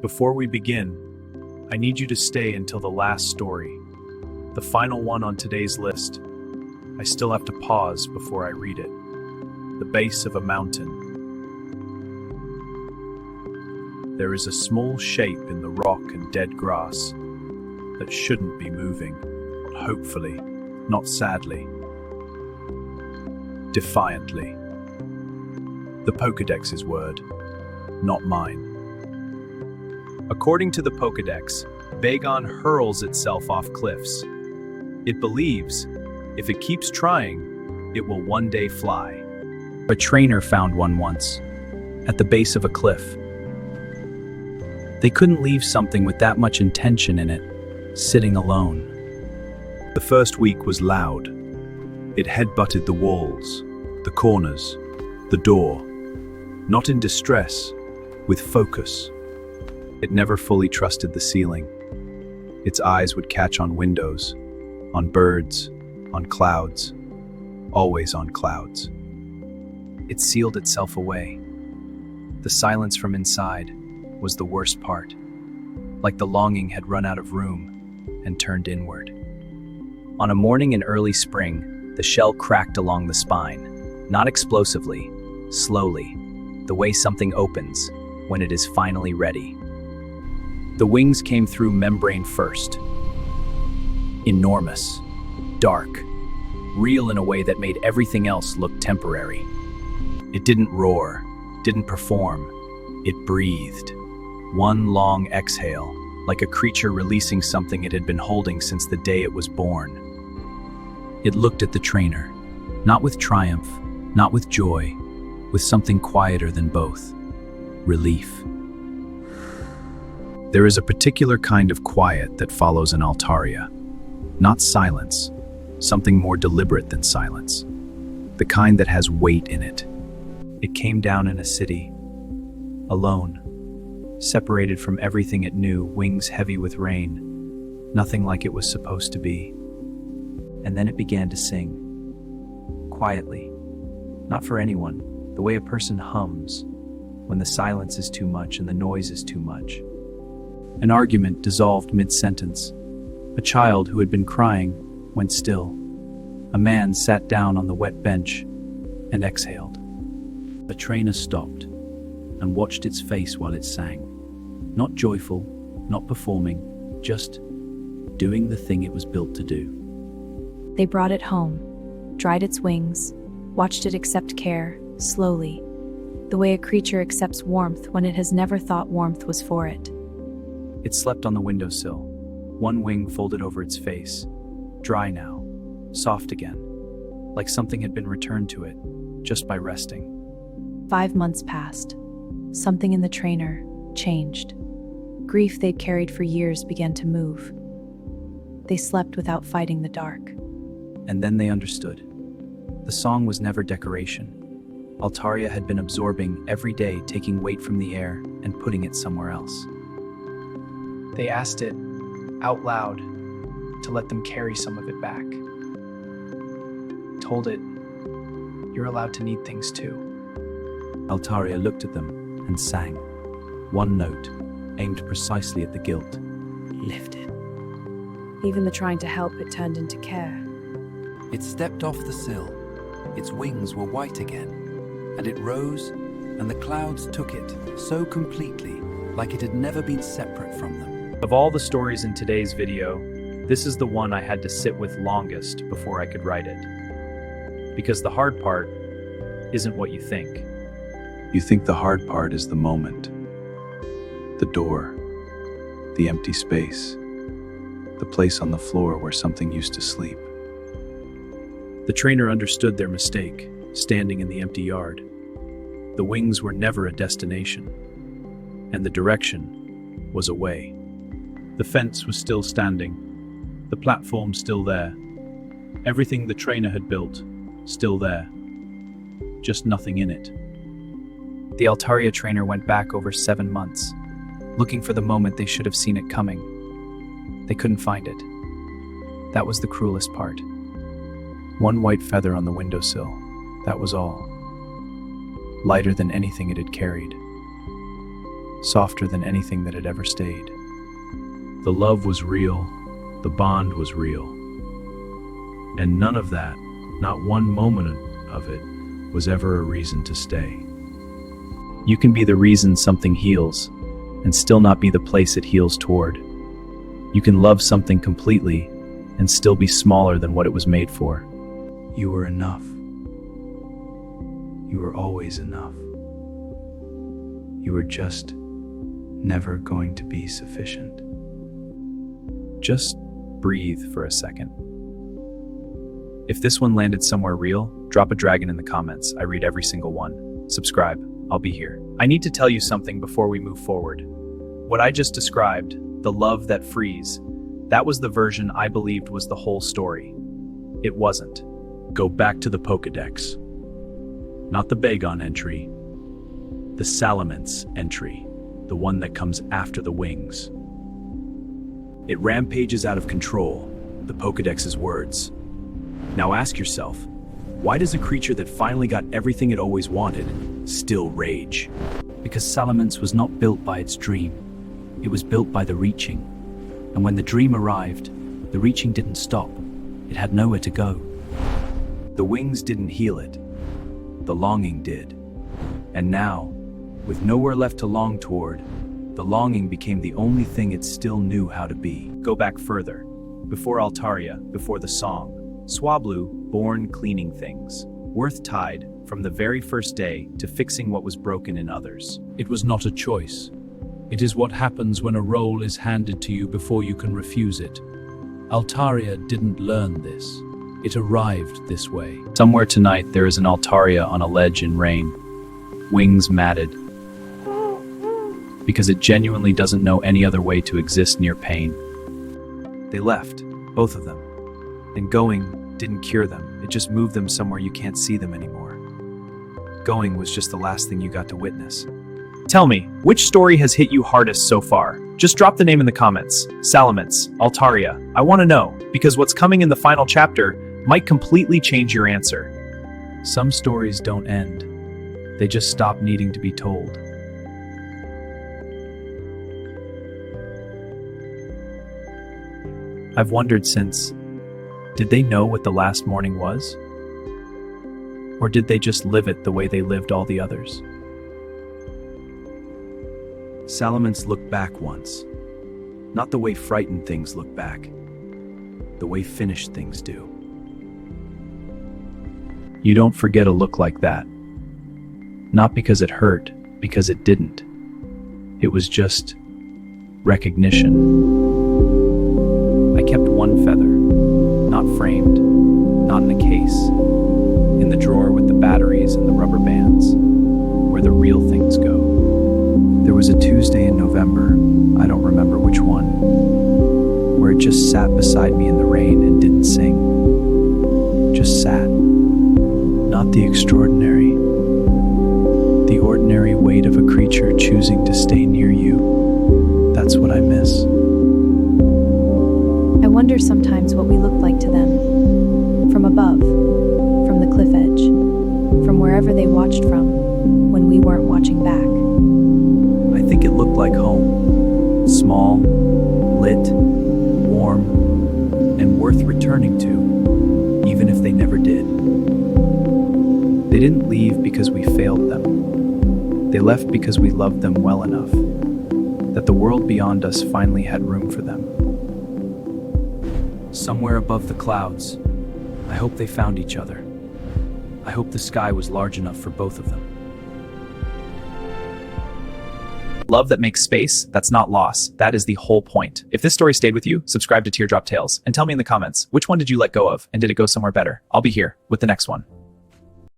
Before we begin, I need you to stay until the last story, the final one on today's list. I still have to pause before I read it. The base of a mountain. There is a small shape in the rock and dead grass that shouldn't be moving, hopefully, not sadly, defiantly. The Pokédex's word, not mine. According to the Pokédex, Bagon hurls itself off cliffs. It believes, if it keeps trying, it will one day fly. A trainer found one once, at the base of a cliff. They couldn't leave something with that much intention in it, sitting alone. The first week was loud. It headbutted the walls, the corners, the door. Not in distress, with focus. It never fully trusted the ceiling. Its eyes would catch on windows, on birds, on clouds, always on clouds. It sealed itself away. The silence from inside was the worst part, like the longing had run out of room and turned inward. On a morning in early spring, the shell cracked along the spine, not explosively, slowly, the way something opens when it is finally ready. The wings came through membrane first. Enormous, dark, real in a way that made everything else look temporary. It didn't roar, didn't perform, it breathed. One long exhale, like a creature releasing something it had been holding since the day it was born. It looked at the trainer, not with triumph, not with joy, with something quieter than both, relief. There is a particular kind of quiet that follows an Altaria. Not silence, something more deliberate than silence. The kind that has weight in it. It came down in a city, alone, separated from everything it knew, wings heavy with rain, nothing like it was supposed to be. And then it began to sing, quietly, not for anyone, the way a person hums when the silence is too much and the noise is too much. An argument dissolved mid-sentence. A child who had been crying went still. A man sat down on the wet bench and exhaled. The trainer stopped and watched its face while it sang. Not joyful, not performing, just doing the thing it was built to do. They brought it home, dried its wings, watched it accept care, slowly, the way a creature accepts warmth when it has never thought warmth was for it. It slept on the windowsill, one wing folded over its face, dry now, soft again, like something had been returned to it, just by resting. 5 months passed. Something in the trainer changed. Grief they'd carried for years began to move. They slept without fighting the dark. And then they understood. The song was never decoration. Altaria had been absorbing every day, taking weight from the air and putting it somewhere else. They asked it, out loud, to let them carry some of it back. Told it, you're allowed to need things too. Altaria looked at them and sang. One note, aimed precisely at the guilt. Lifted. Even the trying to help it turned into care. It stepped off the sill. Its wings were white again. And it rose, and the clouds took it so completely, like it had never been separate from them. Of all the stories in today's video, this is the one I had to sit with longest before I could write it. Because the hard part isn't what you think. You think the hard part is the moment. The door. The empty space. The place on the floor where something used to sleep. The trainer understood their mistake, standing in the empty yard. The wings were never a destination, and the direction was away. The fence was still standing, the platform still there, everything the trainer had built, still there, just nothing in it. The Altaria trainer went back over 7 months, looking for the moment they should have seen it coming. They couldn't find it. That was the cruelest part. One white feather on the windowsill, that was all. Lighter than anything it had carried. softer than anything that had ever stayed. The love was real, the bond was real. And none of that, not one moment of it, was ever a reason to stay. You can be the reason something heals, and still not be the place it heals toward. You can love something completely, and still be smaller than what it was made for. You were enough. You were always enough. You were just never going to be sufficient. Just breathe for a second. If this one landed somewhere real, drop a dragon in the comments. I read every single one. Subscribe. I'll be here. I need to tell you something before we move forward. What I just described, the love that frees, that was the version I believed was the whole story. It wasn't. Go back to the Pokédex. Not the Bagon entry. The Salamence entry. The one that comes after the wings. It rampages out of control, the Pokédex's words. Now ask yourself, why does a creature that finally got everything it always wanted still rage? Because Salamence was not built by its dream. It was built by the reaching. And when the dream arrived, the reaching didn't stop. It had nowhere to go. The wings didn't heal it. The longing did. And now, with nowhere left to long toward, the longing became the only thing it still knew how to be. Go back further. Before Altaria, before the song, Swablu, born cleaning things. Worth tied, from the very first day, to fixing what was broken in others. It was not a choice. It is what happens when a role is handed to you before you can refuse it. Altaria didn't learn this. It arrived this way. Somewhere tonight there is an Altaria on a ledge in rain, wings matted, because it genuinely doesn't know any other way to exist near pain. They left, both of them, and going didn't cure them. It just moved them somewhere you can't see them anymore. Going was just the last thing you got to witness. Tell me, which story has hit you hardest so far? Just drop the name in the comments. Salamence, Altaria. I want to know, because what's coming in the final chapter might completely change your answer. Some stories don't end. They just stop needing to be told. I've wondered since, did they know what the last morning was? Or did they just live it the way they lived all the others? Salamence looked back once. Not the way frightened things look back. The way finished things do. You don't forget a look like that. Not because it hurt, because it didn't. It was just recognition. I kept one feather, not framed, not in a case, in the drawer with the batteries and the rubber bands, where the real things go. There was a Tuesday in November, I don't remember which one, where it just sat beside me in the rain and didn't sing. Just sat. Not the extraordinary, the ordinary weight of a creature choosing to stay near you. That's what I miss. I wonder sometimes what we looked like to them. From above, from the cliff edge, from wherever they watched from, when we weren't watching back. I think it looked like home. Small, lit, warm, and worth returning to, even if they never did. They didn't leave because we failed them. They left because we loved them well enough that the world beyond us finally had room for them. Somewhere above the clouds, I hope they found each other. I hope the sky was large enough for both of them. Love that makes space, that's not loss. That is the whole point. If this story stayed with you, subscribe to Teardrop Tales and tell me in the comments, which one did you let go of and did it go somewhere better? I'll be here with the next one.